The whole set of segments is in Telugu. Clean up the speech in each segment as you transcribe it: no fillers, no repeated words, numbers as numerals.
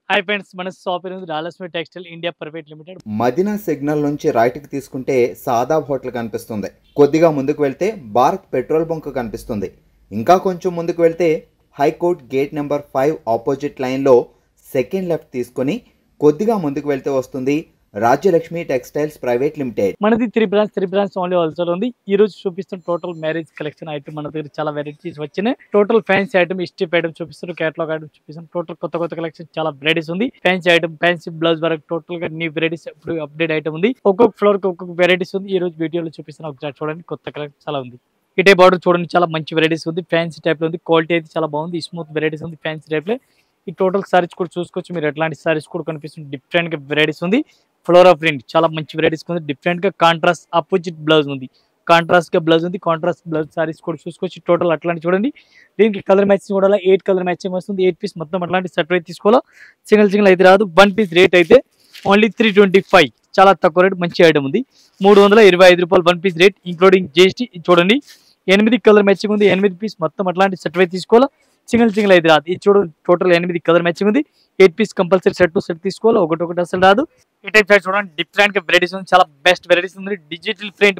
హాయ్ ఫ్రెండ్స్, మన షాప్ పేరు Ralakshmi textile India private limited. Madina signal నుంచి రైట్కి తీసుకుంటే సాదాబ్ హోటల్ కనిపిస్తుంది. కొద్దిగా ముందుకు వెళ్తే భారత్ పెట్రోల్ బంక్ కనిపిస్తుంది. ఇంకా కొంచెం ముందుకు వెళ్తే హైకోర్ట్ గేట్ నెంబర్ 5 ఆపోజిట్ లైన్లో సెకండ్ లెఫ్ట్ తీసుకొని కొద్దిగా ముందుకు వెళ్తే వస్తుంది రాజ్యలక్ష్మి టెక్స్టైల్స్ ప్రైవేట్ లిమిటెడ్. మనది త్రీ బ్రాంచ్ ఓన్లీ హోల్సేల్ ఉంది. ఈ రోజు చూపిస్తున్న టోటల్ మ్యారేజ్ కలెక్షన్ ఐటమ్ మన దగ్గర చాలా వెరైటీస్ వచ్చినాయి. Total fancy item, strip item చూపిస్తారు, కేటలాగ్ ఐటమ్ చూపిస్తారు. టోటల్ కొత్త కలెక్షన్ చాలా వెరైటీస్ ఉంది. ఫ్యాన్సీ ఐటమ్, ఫ్యాన్సీ బ్లౌజ్ వరకు టోటల్ గా న్యూ వెరైటీస్ ఇప్పుడు అప్డేట్ ఐటమ్ ఉంది. ఒక్కొక్క ఫ్లోర్ కి ఒక్కొక్క వెరైటీస్ ఉంది. ఈ రోజు వీడియోలో చూపిస్తున్న ఒకసారి చూడండి. కొత్త కలెక్షన్ చాలా ఉంది. ఇటే బార్డర్ చూడండి, చాలా మంచి వెరైటీస్ ఉంది. ఫ్యాన్సీ టైప్ లో ఉంది. క్వాలిటీ అయితే చాలా బాగుంది. స్మూత్ వెరైటీస్ ఉంది ఫ్యాన్సీ టైప్ లో. ఈ టోటల్ సారీస్ కూడా చూసుకోవచ్చు మీరు. ఎట్లాంటి సారీస్ కూడా కనిపిస్తుంది. డిఫరెంట్ గా వెరైటీస్ ఉంది. ఫ్లోరా ప్రింట్ చాలా మంచి వెరైటీస్ ఉంది. డిఫరెంట్ గా కాంట్రాస్ట్ ఆపోజిట్ బ్లౌజ్ ఉంది. కాంట్రాస్ట్ గా బ్లౌజ్ ఉంది. కాంట్రాస్ట్ బ్లౌజ్ సారీస్ కూడా చూసుకోవచ్చు. టోటల్ అట్లాంటి చూడండి. దీనికి కలర్ మ్యాచింగ్ కూడా 8 కలర్ మ్యాచింగ్ వస్తుంది. 8 పీస్ మొత్తం అట్లాంటి సెట్ అయితే తీసుకోవాలా. సింగిల్ అయితే రాదు. 1 పీస్ రేట్ అయితే ఓన్లీ 325. చాలా తక్కువ రేట్, మంచి ఐటమ్ ఉంది. 325 రూపాయలు 1 పీస్ రేట్ ఇంక్లూడింగ్ జిఎస్టీ. చూడండి 8 కలర్ మ్యాచింగ్ ఉంది. 8 పీస్ మొత్తం అట్లాంటి సెట్ అయితే తీసుకోవాలా. సింగిల్ అయితే రాదు. ఇది చూడండి, టోటల్ 8 కలర్ మ్యాచింగ్ ఉంది. 8 piece compulsory set to set తీసుకోవాలి. ఒకటి అసలు రాదు. ఈ టైప్ సైడ్ చూడండి, డిఫరెంట్ గా వెరైటీస్ ఉంది. చాలా బెస్ట్ వెరైటీస్ ఉంది. డిజిటల్ ప్రింట్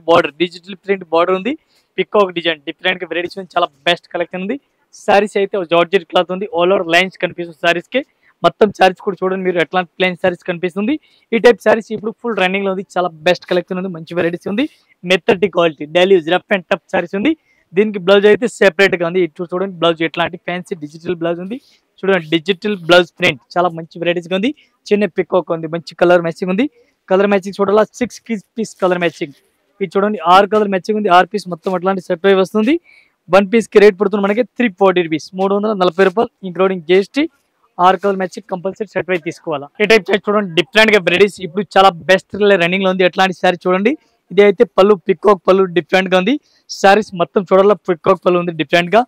బార్డర్ ఉంది. పికాక్ డిజైన్ డిఫరెంట్ గా వెరైటీస్ ఉంది. చాలా బెస్ట్ కలెక్షన్ ఉంది. సారీస్ అయితే జార్జెట్ క్లాత్ ఉంది. ఆల్ ఓవర్ లైన్స్ కనిపిస్తుంది సారీస్ కి. మొత్తం సారీస్ కూడా చూడండి మీరు, ఎట్లాంటి ప్లెయిన్ సారీస్ కనిపిస్తుంది. ఈ టైప్ సారీస్ ఇప్పుడు ఫుల్ రన్నింగ్ లో ఉంది. చాలా బెస్ట్ కలెక్షన్ ఉంది. మంచి వెరైటీస్ ఉంది. మెత్తటి quality daily use rough and tough saris ఉంది. దీనికి బ్లౌజ్ అయితే సెపరేట్ గా ఉంది. ఇటు చూడండి, బ్లౌజ్ ఎట్లాంటి ఫ్యాన్సీ డిజిటల్ బ్లౌజ్ ఉంది. చూడండి, డిజిటల్ బ్లౌజ్ ప్రింట్ చాలా మంచి వెరైటీస్ ఉంది. చిన్న పికాక్ ఉంది. మంచి కలర్ మ్యాచింగ్ ఉంది. కలర్ మ్యాచింగ్ చూడాలా. 6 పీస్ కలర్ మ్యాచింగ్. ఇది చూడండి, 6 కలర్ మ్యాచింగ్ ఉంది. 6 పీస్ మొత్తం అట్లాంటి సెట్ అయి వస్తుంది. 1 పీస్ కి రేట్ పడుతుంది మనకి 340 రూపీస్, 340 రూపాయలు including GST. 6 colour matching compulsory set అయి తీసుకోవాలా. ఈ టైప్ చూడండి, డిఫరెంట్ గా వెరైటీస్ ఇప్పుడు చాలా బెస్ట్ రన్నింగ్ లో ఉంది. ఎట్లాంటి సారీ చూడండి. ఇది అయితే పళ్ళు, పికాక్ పళ్ళు డిఫరెంట్ గా ఉంది. సారీస్ మొత్తం చూడాలా. పికాక్ పళ్ళు ఉంది డిఫరెంట్ గా.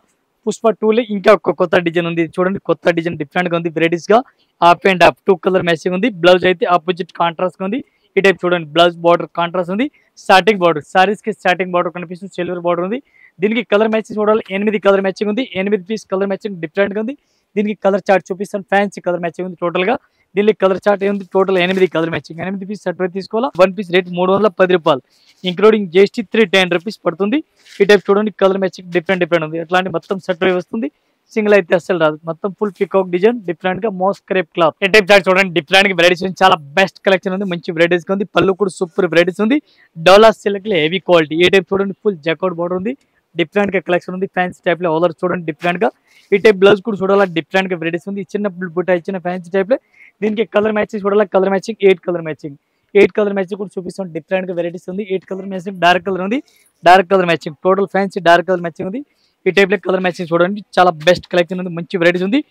పుష్ప 2 ఇంకా ఒక కొత్త డిజైన్ ఉంది. చూడండి, కొత్త డిజైన్ డిఫరెంట్ గా ఉంది. వెరైటీస్ గా half and half 2 colour matching ఉంది. బ్లౌజ్ అయితే ఆపోజిట్ కాంట్రాస్ట్ ఉంది. ఈ టైప్ చూడండి, బ్లౌజ్ బార్డర్ కాంట్రాస్ట్ ఉంది. స్టార్టింగ్ బార్డర్ సారీస్ కి స్టార్టింగ్ బార్డర్ కనిపిస్తుంది. సిల్వర్ బార్డర్ ఉంది. దీనికి కలర్ మ్యాచింగ్ చూడాలి. 8 కలర్ మ్యాచింగ్ ఉంది. 8 పీస్ కలర్ మ్యాచింగ్ డిఫరెంట్ గా ఉంది. దీనికి కలర్ చార్ట్ చూపిస్తాను. ఫ్యాన్సీ కలర్ మ్యాచింగ్ ఉంది. టోటల్ గా దీనికి కలర్ చార్ట్ ఉంది. Total 8 colour matching. 8 piece set తీసుకోవాలా. 1 పీస్ రేట్ 310 రూపాయలు ఇంక్లూడింగ్ జిఎస్టీ 310 రూపీస్ పడుతుంది. ఈ టైప్ చూడండి, కలర్ మ్యాచింగ్ డిఫరెంట్ ఉంది. అట్లాంటి మొత్తం సెట్ వస్తుంది. సింగిల్ అయితే అసలు రాదు. మొత్తం ఫుల్ పికాక్ డిజైన్ డిఫరెంట్ గా మోస్ క్రేప్ క్లాత్. ఈ టైప్ చార్ట్ చూడండి, డిఫరెంట్ గా వెరైటీస్ ఉంది. చాలా బెస్ట్ కలెక్షన్ ఉంది. మంచి వెరైటీస్ ఉంది. పళ్ళు కూడా సూపర్ వెరైటీస్ ఉంది. డోలా సిల్క్ లో హెవీ క్వాలిటీ. ఈ టైప్ చూడండి, ఫుల్ జాకౌట్ బార్డర్ ఉంది. డిఫరెంట్ గా కలెక్షన్ ఉంది. ఫ్యాన్సీ టైప్ లో ఓలర్ చూడండి డిఫరెంట్ గా. ఈ టైప్ బ్లౌజ్ కూడా చూడాలా. డిఫరెంట్ గా వెరైటీస్ ఉంది. చిన్న బుట్ట ఇచ్చిన ఫ్యాన్సీ టైప్ లో. దీనికి కలర్ మ్యాచింగ్ చూడాలా. Colour matching 8 colour matching. 8 colour matching కూడా చూపిస్తాం. డిఫరెంట్ గా వెరైటీస్ ఉంది. 8 కలర్ మ్యాచింగ్ డార్క్ కలర్ ఉంది. Dark colour matching total fancy dark colour matching ఉంది. ఈ టైప్ లో కలర్ మ్యాచింగ్ చూడండి, చాలా బెస్ట్ కలెక్షన్ ఉంది. మంచి వెరైటీస్ ఉంది.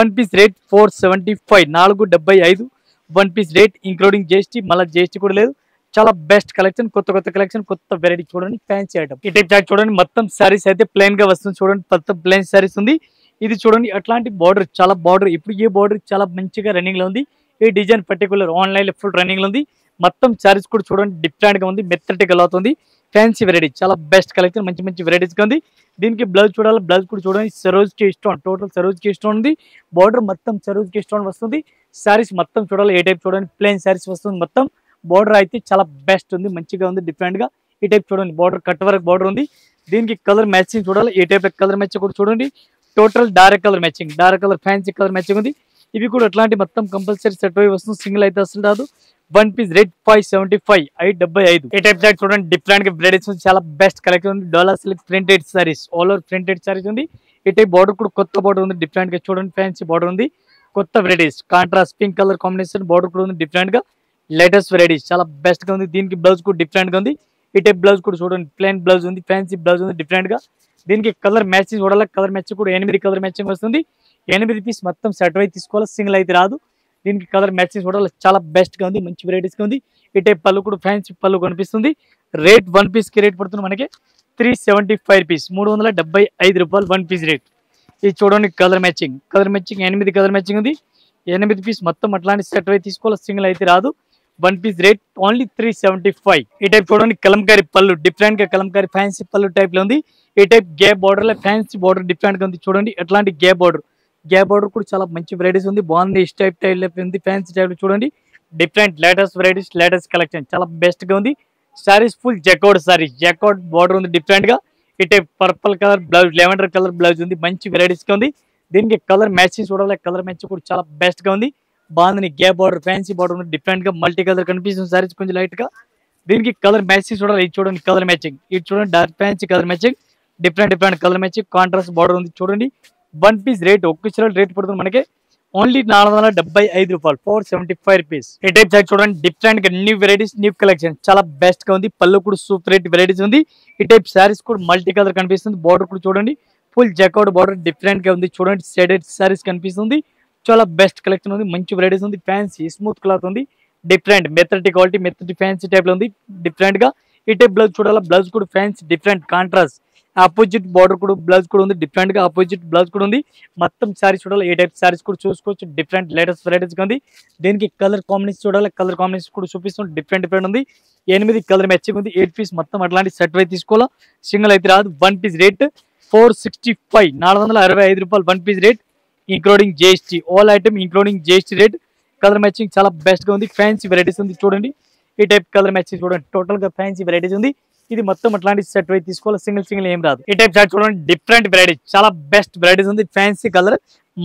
1 piece rate 475, 475. 1 piece rate including GST. మళ్ళీ జిఎస్టీ కూడా లేదు. చాలా బెస్ట్ కలెక్షన్. కొత్త కలెక్షన్, కొత్త వెరైటీ చూడండి. Fancy item. ఈ టైప్ చార్ట్ చూడండి, మొత్తం సారీస్ అయితే ప్లెయిన్ గా వస్తుంది. చూడండి, మొత్తం ప్లెయిన్ సారీస్ ఉంది. ఇది చూడండి, అట్లాంటి బార్డర్ చాలా బార్డర్. ఇప్పుడు ఈ బార్డర్ చాలా మంచిగా రన్నింగ్ లో ఉంది. ఈ డిజైన్ పర్టికులర్ ఆన్లైన్ లో ఫుల్ రన్నింగ్ లో ఉంది. మొత్తం సారీస్ కూడా చూడండి డిఫరెంట్ గా ఉంది. మెత్తటి కలర్ అవుతుంది. ఫ్యాన్సీ వెరైటీ చాలా బెస్ట్ కలెక్షన్. మంచి వెరైటీస్ గా ఉంది. దీనికి బ్లౌజ్ చూడాలి. బ్లౌజ్ కూడా చూడండి, సరోజ్ కి స్టోన్. టోటల్ సరోజ్ కి స్టోన్ ఉంది. బార్డర్ మొత్తం సరోజ్ కి స్టోన్ వస్తుంది. సారీస్ మొత్తం చూడాలి. ఏ టైప్ చూడండి, ప్లెయిన్ సారీస్ వస్తుంది. మొత్తం బార్డర్ అయితే చాలా బెస్ట్ ఉంది. మంచిగా ఉంది. డిఫరెంట్ గా ఈ టైప్ చూడండి, బార్డర్ కట్ వర్క్ బార్డర్ ఉంది. దీనికి కలర్ మ్యాచింగ్ చూడాలి. ఏ టైప్ కలర్ మ్యాచింగ్ కూడా చూడండి. Total dark colour matching, dark colour fancy colour matching ఉంది. ఇవి కూడా అట్లాంటి మొత్తం కంపల్సరీ సెట్ అయి వస్తుంది. సింగిల్ అయితే అసలు రాదు. 1 పీస్ రేట్ 575, 575. ఈ టైప్ సైడ్ చూడండి, డిఫరెంట్ గా వెరైటీస్ ఉంది. చాలా బెస్ట్ కలెక్షన్ ఉంది. Dola silk printed saris, all over printed saris ఉంది. ఈ టైప్ బార్డర్ కూడా కొత్త బార్డర్ ఉంది. డిఫరెంట్ గా చూడండి, ఫ్యాన్సీ బార్డర్ ఉంది. కొత్త varieties contrast pink colour combination border కూడా ఉంది. డిఫరెంట్ గా లేటెస్ట్ వెరైటీస్ చాలా బెస్ట్ గా ఉంది. దీనికి బ్లౌజ్ కూడా డిఫరెంట్ గా ఉంది. ఈ టైప్ బ్లౌజ్ కూడా చూడండి, ప్లెయిన్ బ్లౌజ్ ఉంది. ఫ్యాన్సీ బ్లౌజ్ ఉంది డిఫరెంట్ గా. దీనికి కలర్ మ్యాచింగ్ చూడాలి. కలర్ మ్యాచింగ్ కూడా 8 కలర్ మ్యాచింగ్ వస్తుంది. 8 పీస్ మొత్తం సెట్ అయి తీసుకోవాలి. సింగిల్ అయితే రాదు. దీనికి కలర్ మ్యాచింగ్ చూడాలి. చాలా బెస్ట్ గా ఉంది. మంచి వెరైటీస్ గా ఉంది. ఈ టైప్ పళ్ళు కూడా ఫ్యాన్సీ పళ్ళు కనిపిస్తుంది. రేట్ 1 పీస్ కి రేట్ పడుతుంది మనకి 375 రూపీస్, 375 రూపాయలు 1 పీస్ రేట్. ఇది చూడండి, కలర్ మ్యాచింగ్ 8 కలర్ మ్యాచింగ్ ఉంది. 8 పీస్ మొత్తం అట్లాంటి సెట్ అయి తీసుకోవాలి. సింగిల్ అయితే రాదు. 1 పీస్ రేట్ ఓన్లీ 375. ఈ టైప్ చూడండి, కలంకారీ పళ్ళు డిఫరెంట్ గా కలంకారీ ఫ్యాన్సీ పళ్ళు టైప్ లో ఉంది. ఈ టైప్ గ్యాప్ బార్డర్ లో ఫ్యాన్సీ బార్డర్ డిఫరెంట్ గా ఉంది. చూడండి, ఎట్లాంటి గ్యాప్ బార్డర్ గ్యాప్ బార్డర్ కూడా చాలా మంచి వెరైటీస్ ఉంది, బాగుంది. టైప్ ఉంది, ఫ్యాన్సీ టైప్ చూడండి. Different latest varieties, latest collection చాలా బెస్ట్ గా ఉంది. సారీస్ ఫుల్ జకౌట్ సారీస్, జకౌట్ బార్డర్ ఉంది డిఫరెంట్ గా. ఇటే purple colour blouse, lavender colour blouse ఉంది, మంచి వెరైటీస్ గా ఉంది. దీనికి కలర్ మ్యాచింగ్ చూడాలి, కలర్ మ్యాచింగ్ కూడా చాలా బెస్ట్ గా ఉంది, బాగుంది. గ్యాప్ బార్డర్, ఫ్యాన్సీ బార్డర్ ఉంది, డిఫరెంట్ గా మల్టీ కలర్ కనిపిస్తుంది సారీస్ కొంచెం లైట్ గా. దీనికి కలర్ మ్యాచింగ్ చూడాలి, ఇది చూడండి కలర్ మ్యాచింగ్, ఇది చూడండి dark fancy colour matching, different colour matching, contrast border ఉంది చూడండి. వన్ పీస్ రేట్ ఒక్క రేట్ పడుతుంది మనకి ఓన్లీ 475 రూపాయలు, 475 రూపీస్. ఈ టైప్ సైడ్ చూడండి, డిఫరెంట్ గా న్యూ వెరైటీస్, న్యూ కలెక్షన్ చాలా బెస్ట్ గా ఉంది. పళ్ళు కూడా సూపర్ రేట్ వెరైటీస్ ఉంది. ఈ టైప్ సారీస్ కూడా మల్టీ కలర్ కనిపిస్తుంది, బార్డర్ కూడా చూడండి ఫుల్ జకౌట్ బార్డర్ డిఫరెంట్ గా ఉంది చూడండి. షేడెడ్ సారీస్ కనిపిస్తుంది, చాలా బెస్ట్ కలెక్షన్ ఉంది, మంచి వెరైటీస్ ఉంది. ఫ్యాన్సీ స్మూత్ క్లాత్ ఉంది, different method quality, method fancy type లో ఉంది డిఫరెంట్ గా. ఈ టైప్ బ్లౌజ్ చూడాలి, బ్లౌజ్ కూడా fancy different contrast, opposite border కూడా బ్లౌజ్ కూడా ఉంది డిఫరెంట్ గా, ఆపోజిట్ బ్లౌజ్ కూడా ఉంది. మొత్తం సారీస్ చూడాలి, ఏ టైప్ సారీస్ కూడా చూసుకోవచ్చు, డిఫరెంట్ లేటెస్ట్ వెరైటీస్ గా ఉంది. దీనికి కలర్ కాంబినేషన్ చూడాలి, కలర్ కాంబినేషన్ కూడా చూపిస్తుంది, డిఫరెంట్ ఉంది. 8 కలర్ మ్యాచింగ్ ఉంది, 8 పీస్ మొత్తం అట్లాంటి సెట్ వై తీసుకోవాలా, సింగిల్ అయితే రాదు. వన్ పీస్ రేట్ 465, 465 రూపాయలు one piece rate, including GST, all item including GST rate. Colour matching చాలా బెస్ట్ గా ఉంది, ఫ్యాన్సీ వెరైటీస్ ఉంది చూడండి. ఈ టైప్ కలర్ మ్యాచింగ్ చూడండి, టోటల్ గా ఫ్యాన్సీ వెరైటీస్ ఉంది. ఇది మొత్తం అట్లాంటి సెట్ వై తీసుకోవాలి, సింగిల్ ఏం రాదు. ఈ టైప్ షార్ట్ చూడండి, డిఫరెంట్ వెరైటీస్, చాలా బెస్ట్ వెరైటీస్ ఉంది. Fancy colour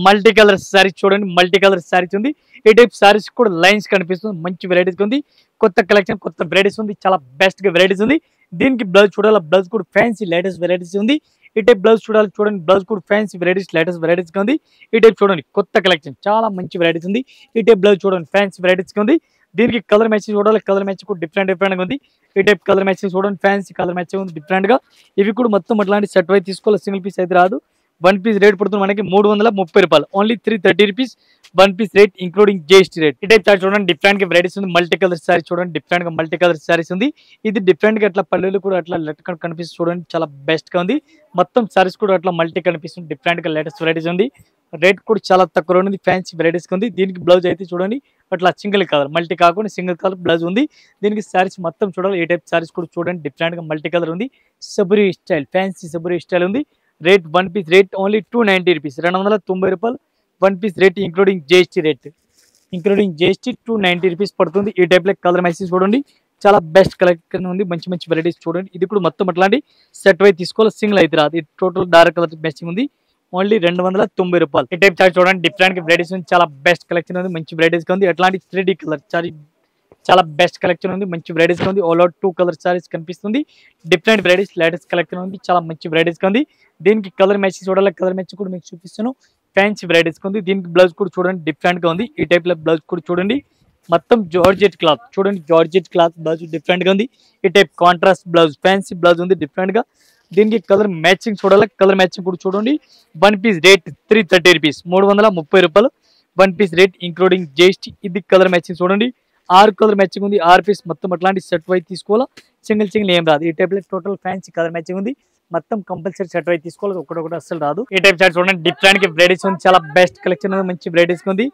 multi colour saris చూడండి, మల్టీ కలర్ సారీస్ ఉంది. ఈ టైప్ సారీస్ కూడా లైన్స్ కనిపిస్తుంది, మంచి వెరైటీస్ ఉంది. కొత్త కలెక్షన్, కొత్త వెరైటీస్ ఉంది, చాలా బెస్ట్ గా వెరైటీస్ ఉంది. దీనికి బ్లౌజ్ చూడాలి, బ్లౌజ్ కూడా ఫ్యాన్సీ లేటెస్ట్ వెరైటీస్ ఉంది. ఈ టైప్ బ్లౌజ్ చూడాలి చూడండి, బ్లౌజ్ కూడా ఫ్యాన్సీ వెరైటీస్ లేటెస్ట్ వెరైటీస్ ఉంది. ఈ టైప్ చూడండి కొత్త కలెక్షన్, చాలా మంచి వెరైటీస్ ఉంది. ఈ టైప్ బ్లౌజ్ చూడండి ఫ్యాన్సీ వెరైటీస్ ఉంది. దీనికి కలర్ మ్యాచింగ్ చూడాలి, కలర్ మ్యాచింగ్ కూడా డిఫరెంట్ గా ఉంది. ఈ టైప్ కలర్ మ్యాచింగ్ చూడండి, ఫ్యాన్సీ కలర్ మ్యాచింగ్ ఉంది డిఫరెంట్ గా. ఇవి కూడా మొత్తం అట్లాంటి సెట్ వై తీసుకోవాలి, సింగిల్ పీస్ అయితే రాదు. వన్ పీస్ రేట్ పడుతుంది మనకి 330 రూపాయలు, only 330 rupees one piece rate, including GST rate. ఈ టైప్ చార్ట్ చూడండి, డిఫరెంట్ గా వెరైటీస్ ఉంది. మల్టీ కలర్ సారీ చూడండి, డిఫరెంట్ గా మల్టీ కలర్ సారీస్ ఉంది. ఇది డిఫరెంట్ గా అట్లా పల్లెలు కూడా అట్లా లెక్క కనిపిస్తుంది చూడండి, చాలా బెస్ట్ గా ఉంది. మొత్తం సారీస్ కూడా అట్లా మల్టీ కనిపిస్తుంది, డిఫరెంట్ గా లేటెస్ట్ వెరైటీస్ ఉంది. రేట్ కూడా చాలా తక్కువ ఉంది, ఫ్యాన్సీ వెరైటీస్ ఉంది. దీనికి బ్లౌజ్ అయితే చూడండి అట్లా సింగిల్ కలర్, మల్టీ కాకుండా సింగిల్ కలర్ బ్లౌజ్ ఉంది. దీనికి సారీస్ మొత్తం చూడాలి, ఏ టైప్ సారీస్ కూడా చూడండి, డిఫరెంట్ గా మల్టీ కలర్ ఉంది. సబురి స్టైల్, ఫ్యాన్సీ సబురి స్టైల్ ఉంది. Rate one piece rate only 290 rupees, 290 రూపాయలు one piece rate, including GST rate, including GST 290 rupees పడుతుంది. ఈ టైప్ లో కలర్ మ్యాచింగ్ చూడండి, చాలా బెస్ట్ కలెక్షన్ ఉంది, మంచి వెరైటీస్ చూడండి. ఇది కూడా మొత్తం అట్లాంటి సెట్ వై తీసుకోవాలి, సింగిల్ అయితే రాదు. ఇది టోటల్ డార్క్ కలర్ మ్యాచింగ్ ఉంది, ఓన్లీ 290 రూపాయలు. ఈ టైప్ చార్ట్ చూడండి, డిఫరెంట్ వెరైటీస్ ఉంది, చాలా బెస్ట్ కలెక్షన్ ఉంది, మంచి వెరైటీస్ ఉంది. అట్లాంటి 3D కలర్ చాలా బెస్ట్ కలెక్షన్ ఉంది, మంచి వెరైటీస్ ఉంది. ఆల్ అవుట్ 2 కలర్ సారీస్ కనిపిస్తుంది, డిఫరెంట్ వెరైటీస్ లేటెస్ట్ కలెక్షన్ ఉంది, చాలా మంచి వెరైటీస్ ఉంది. దీనికి కలర్ మ్యాచింగ్ చూడాలి, కలర్ మ్యాచింగ్ కూడా మీకు చూపిస్తాను, ఫ్యాన్సీ వెరైటీస్ ఉంది. దీనికి బ్లౌజ్ కూడా చూడండి, డిఫరెంట్ గా ఉంది. ఈ టైప్ లో బ్లౌజ్ కూడా చూడండి, మొత్తం జార్జెట్ క్లాత్ చూడండి, జార్జెట్ క్లాత్ బ్లౌజ్ డిఫరెంట్ గా ఉంది. ఈ type contrast blouse, fancy blouse ఉంది డిఫరెంట్ గా. దీనికి కలర్ మ్యాచింగ్ చూడాలి, కలర్ మ్యాచింగ్ కూడా చూడండి. వన్ పీస్ రేట్ 330 రూపీస్, 330 రూపాయలు one piece rate, including GST. ఇది కలర్ మ్యాచింగ్ చూడండి, 6 కలర్ మ్యాచింగ్ ఉంది, 6 పీస్ మొత్తం అట్లాంటి సెట్ వై తీసుకోవాలా, సింగిల్ ఏం రాదు. ఈ టైప్ లో టోటల్ ఫ్యాన్సీ కలర్ మ్యాచింగ్ ఉంది, మొత్తం కంపల్సరీ సెట్ వై తీసుకోవాలి, ఒకటి అసలు రాదు. ఈ టైప్ చార్ట్ చూడండి, డిఫరెంట్ గా వెరైటీస్ ఉంది, చాలా బెస్ట్ కలెక్షన్ ఉంది, మంచి వెరైటీస్ ఉంది.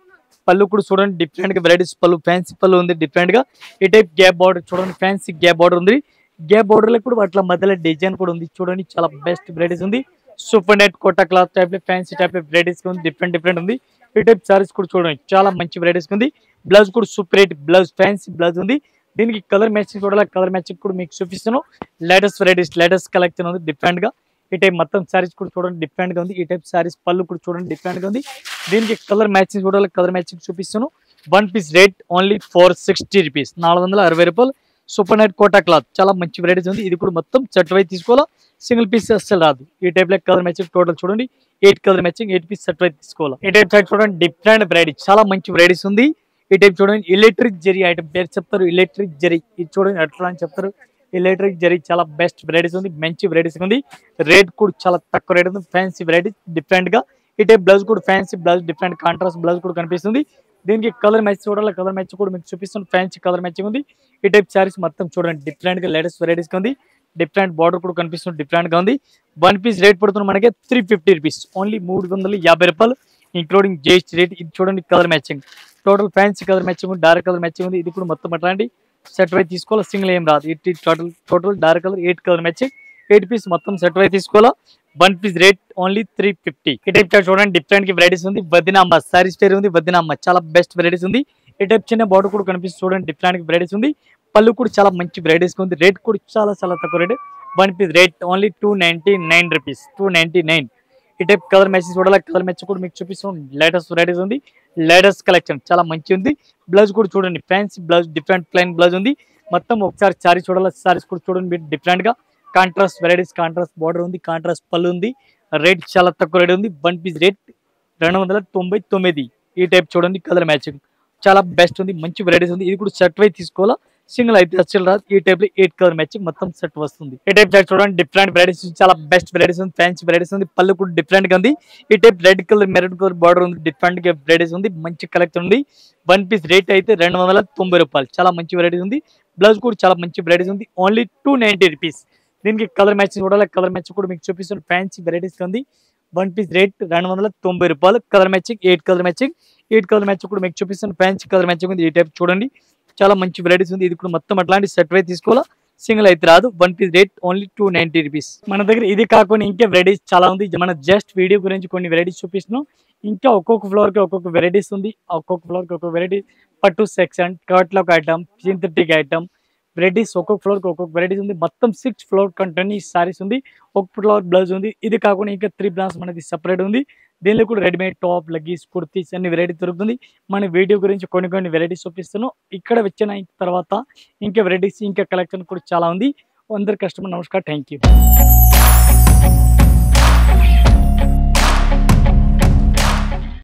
పళ్ళు కూడా చూడండి, డిఫరెంట్ గా వెరైటీస్ పళ్ళు, ఫ్యాన్సీ పళ్ళు ఉంది డిఫరెంట్ గా. ఈ టైప్ గ్యాప్ బార్డర్ చూడండి, ఫ్యాన్సీ గ్యాప్ బార్డర్ ఉంది. గ్యాప్ బార్డర్ లో కూడా అట్లా మధ్యలో డిజైన్ కూడా ఉంది చూడండి, చాలా బెస్ట్ వెరైటీస్ ఉంది. Super net Kota cloth type లో ఫ్యాన్సీ టైప్ వెరైటీస్ ఉంది, డిఫరెంట్ ఉంది. ఈ టైప్ సారీస్ కూడా చూడండి, చాలా మంచి వెరైటీస్ ఉంది. బ్లౌజ్ కూడా super rate blouse, fancy blouse ఉంది. దీనికి కలర్ మ్యాచింగ్ చూడాలి, కలర్ మ్యాచింగ్ కూడా మీకు చూపిస్తాను. లేటెస్ట్ వెరైటీస్, లేటెస్ట్ కలెక్షన్ ఉంది డిఫరెంట్ గా. ఈ టైప్ మొత్తం సారీస్ కూడా చూడండి, డిఫరెంట్ గా ఉంది. ఈ టైప్ సారీస్ పళ్ళు కూడా చూడండి, డిఫరెంట్ గా ఉంది. దీనికి కలర్ మ్యాచింగ్ చూడాలి, కలర్ మ్యాచింగ్ చూపిస్తాను. One piece rate only 460 rupees, 460 రూపాయలు. సూపర్ నెట్ కోటా క్లాత్, చాలా మంచి వెరైటీస్ ఉంది. ఇది కూడా మొత్తం సెట్ వై తీసుకోవాలా, సింగిల్ పీస్ అస్సలు రాదు. ఈ టైప్ లో కలర్ మ్యాచింగ్ టోటల్ చూడండి, 8 కలర్ మ్యాచింగ్, 8 పీస్ సెట్ వై తీసుకోవాలా. ఈ టైప్ సైడ్ చూడండి, డిఫరెంట్ వెరైటీ, చాలా మంచి వెరైటీస్ ఉంది. ఈ టైప్ చూడండి, ఎలక్ట్రిక్ జరీ ఐటమ్ పేరు చెప్తారు, ఎలక్ట్రిక్ జరీ. ఇది చూడండి అట్లా అని చెప్తారు, ఎలక్ట్రిక్ జరీ, చాలా బెస్ట్ వెరైటీస్ ఉంది, మంచి వెరైటీస్ ఉంది. రేట్ కూడా చాలా తక్కువ రేట్ ఉంది, ఫ్యాన్సీ వెరైటీ డిఫరెంట్ గా. ఈ టైప్ బ్లౌజ్ కూడా fancy blouse, different contrast blouse కూడా కనిపిస్తుంది. దీనికి కలర్ మ్యాచ్ చూడాలి, కలర్ మ్యాచ్ కూడా మీకు చూపిస్తుంది, ఫ్యాన్సీ కలర్ మ్యాచింగ్ ఉంది. ఈ టైప్ సారీస్ మొత్తం చూడండి, డిఫరెంట్ గా లేటెస్ట్ వెరైటీస్ ఉంది. డిఫరెంట్ బార్డర్ కూడా కనిపిస్తుంది, డిఫరెంట్ గా ఉంది. వన్ పీస్ రేట్ పడుతుంది మనకి 350 రూపీస్, ఓన్లీ 350 రూపాయలు, ఇంక్లూడింగ్ జిఎస్టీ రేట్. ఇది చూడండి colour matching, total fancy colour matching, dark colour matching ఉంది. ఇది కూడా మొత్తం అట్లాంటి సెట్ వై తీసుకోవాలి, సింగిల్ ఏం రాదు. ఇది total dark colour 8 colour matching. 8 piece మొత్తం సెట్ అయితే తీసుకోవాలా. 1 పీస్ రేట్ ఓన్లీ 350. ఈ టైప్ చూడండి డిఫరెంట్ కి వెరైటీస్ ఉంది. బద్దినాంబ సారీస్ పేరు ఉంది. బద్దినాంబ చాలా బెస్ట్ వెరైటీస్ ఉంది. ఈ టైప్ చిన్న బార్డర్ కూడా కనిపిస్తుంది చూడండి. డిఫరెంట్ కి వెరైటీస్ ఉంది. పళ్ళు కూడా చాలా మంచి వెరైటీస్ ఉంది. రేట్ కూడా చాలా చాలా తక్కువ rate. 1 piece rate only 299 rupees. 299. ఈ టైప్ కలర్ మ్యాచెస్ చూడాలి. కలర్ మ్యాచ్ కూడా మీకు చూపిస్తాం. లేటెస్ట్ వెరైటీస్ ఉంది. లేటెస్ట్ కలెక్షన్ చాలా మంచి ఉంది. బ్లౌజ్ కూడా చూడండి. Fancy blouse different plain blouse ఉంది. మొత్తం ఒకసారి సారీ చూడాలి. సారీస్ కూడా చూడండి మీరు డిఫరెంట్ గా. కాంట్రాస్ట్ వెరైటీస్, కాంట్రాస్ట్ బార్డర్ ఉంది, కాంట్రాస్ట్ పళ్ళు ఉంది. రేట్ చాలా తక్కువ రేట్ ఉంది. 1 పీస్ రేట్ 299. ఈ టైప్ చూడండి కలర్ మ్యాచింగ్ చాలా బెస్ట్ ఉంది. మంచి వెరైటీస్ ఉంది. ఇది కూడా సెట్ వై తీసుకోవాలా. సింగిల్ అయితే అసలు రాదు. ఈ టైప్ లో 8 కలర్ మ్యాచింగ్ మొత్తం సెట్ వస్తుంది. ఈ టైప్ చూడండి డిఫరెంట్ వెరైటీస్ చాలా బెస్ట్ వెరైటీస్ ఉంది. ఫ్యాన్సీ వెరైటీస్ ఉంది. పళ్ళు కూడా డిఫరెంట్ గా ఉంది. ఈ type red colour maroon colour border ఉంది. డిఫరెంట్ గా వెరైటీస్ ఉంది. మంచి కలెక్షన్ ఉంది. 1 పీస్ రేట్ అయితే 290 రూపాయలు. చాలా మంచి వెరైటీస్ ఉంది. బ్లౌజ్ కూడా చాలా మంచి వెరైటీస్ ఉంది. Only 290 rupees. దీనికి కలర్ మ్యాచింగ్ చూడాలి. కలర్ మ్యాచ్ కూడా మీకు చూపిస్తున్న ఫ్యాన్సీ వెరైటీస్ ఉంది. 1 పీస్ రేట్ 290 రూపాయలు. Colour matching 8 colour matching. 8 colour match కూడా మీకు చూపిస్తున్న ఫ్యాన్సీ కలర్ మ్యాచింగ్ ఉంది. ఈ టైప్ చూడండి చాలా మంచి వెరైటీస్ ఉంది. ఇది కూడా మొత్తం అట్లాంటి సెట్ వై తీసుకోవాలా. సింగిల్ అయితే రాదు. 1 పీస్ రేట్ ఓన్లీ 290 రూపీస్. మన దగ్గర ఇది కాకుండా ఇంకా వెరైటీస్ చాలా ఉంది. మన జస్ట్ వీడియో గురించి కొన్ని వెరైటీస్ చూపిస్తున్నాం. ఇంకా ఒక్కొక్క ఫ్లోర్ కి ఒక్కొక్క వెరైటీస్ ఉంది. ఒక్కొక్క ఫ్లోర్ కి ఒక్కొక్క వెరైటీ. పట్టు సెక్షన్, కట్లాక్ ఐటమ్, సింథటిక్ ఐటమ్ వెరైటీస్ ఒక్కొక్క ఫ్లోర్ కి ఒక్కొక్క వెరైటీస్ ఉంది. మొత్తం 6 ఫ్లోర్ కంటెంట్ సారీస్ ఉంది. ఒక ఫ్లోర్ బ్లౌజ్ ఉంది. ఇది కాకుండా ఇంకా 3 బ్రాండ్స్ మనది సెపరేట్ ఉంది. దీనిలో కూడా రెడీమేడ్ టాప్, లెగ్గీస్, కుర్తీస్ అన్ని వెరైటీ దొరుకుతుంది. మన వీడియో గురించి కొన్ని వెరైటీస్ చూపిస్తున్నాం. ఇక్కడ వచ్చిన తర్వాత ఇంకా వెరైటీస్ ఇంకా కలెక్షన్ కూడా చాలా ఉంది. అందరు కస్టమర్ నమస్కారం. Thank you.